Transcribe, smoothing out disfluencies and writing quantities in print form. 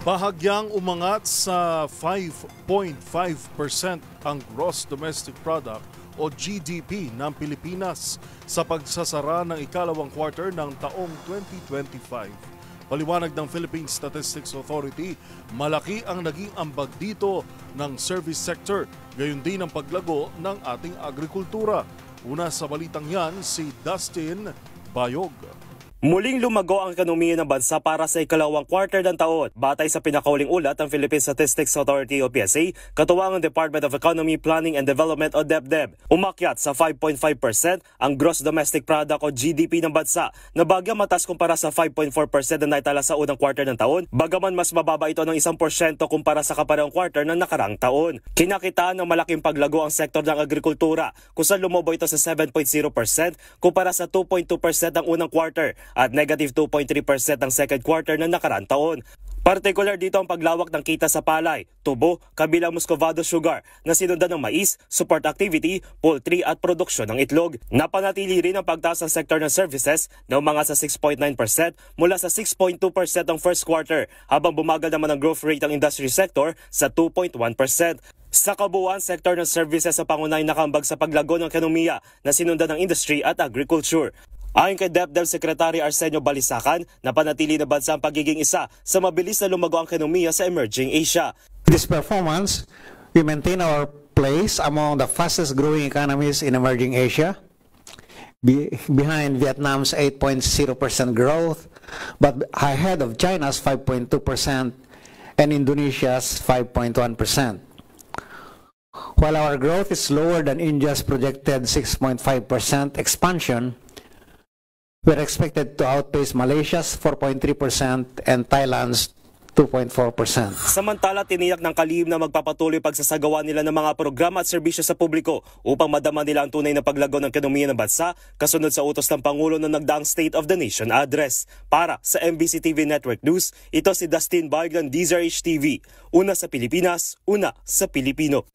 Bahagyang umangat sa 5.5% ang gross domestic product o GDP ng Pilipinas sa pagsasara ng ikalawang quarter ng taong 2025. Paliwanag ng Philippine Statistics Authority, malaki ang naging ambag dito ng service sector, gayon din ang paglago ng ating agrikultura. Una sa balitang yan, si Dustin Bayog. Muling lumago ang ekonomiya ng bansa para sa ikalawang quarter ng taon. Batay sa pinakauling ulat ng Philippine Statistics Authority o PSA, katuwang ng Department of Economy, Planning and Development o DepDep. Umakyat sa 5.5% ang gross domestic product o GDP ng bansa, na bagyang mataas kumpara sa 5.4% na naitala sa unang quarter ng taon, bagaman mas mababa ito ng 1% kumpara sa kaparehong quarter ng nakarang taon. Kinakitaan ng malaking paglago ang sektor ng agrikultura, kung saan lumobo ito sa 7.0% kumpara sa 2.2% ng unang quarter at negative 2.3% ang second quarter ng nakarang taon. Partikular dito ang paglawak ng kita sa palay, tubo, kabilang muscovado sugar na sinundan ng mais, support activity, poultry at produksyon ng itlog. Napanatili rin ang pagtaas ng sektor ng services na umangat sa 6.9% mula sa 6.2% ang first quarter, habang bumagal naman ang growth rate ng industry sector sa 2.1%. Sa kabuuan, sektor ng services sa pangunahing nakambag sa paglago ng ekonomiya na sinundan ng industry at agriculture. Ayon kay DepDep Secretary Arsenio Balisacan, napanatili na bansa ang pagiging isa sa mabilis na lumago ang ekonomiya sa emerging Asia. This performance, we maintain our place among the fastest growing economies in emerging Asia, behind Vietnam's 8.0% growth, but ahead of China's 5.2% and Indonesia's 5.1%. While our growth is lower than India's projected 6.5% expansion, we're expected to outpace Malaysia's 4.3% and Thailand's 2.4%. Samantala, tiniyak ng kalihim na magpapatuloy pagsasagawa nila ng mga programa at serbisyo sa publiko upang madama nila ang tunay na paglago ng ekonomiya ng bansa, kasunod sa utos ng Pangulo ng nagdaang State of the Nation Address. Para sa MBC TV Network News, ito si Dustin Bayog ng DZRH TV. Una sa Pilipinas, una sa Pilipino.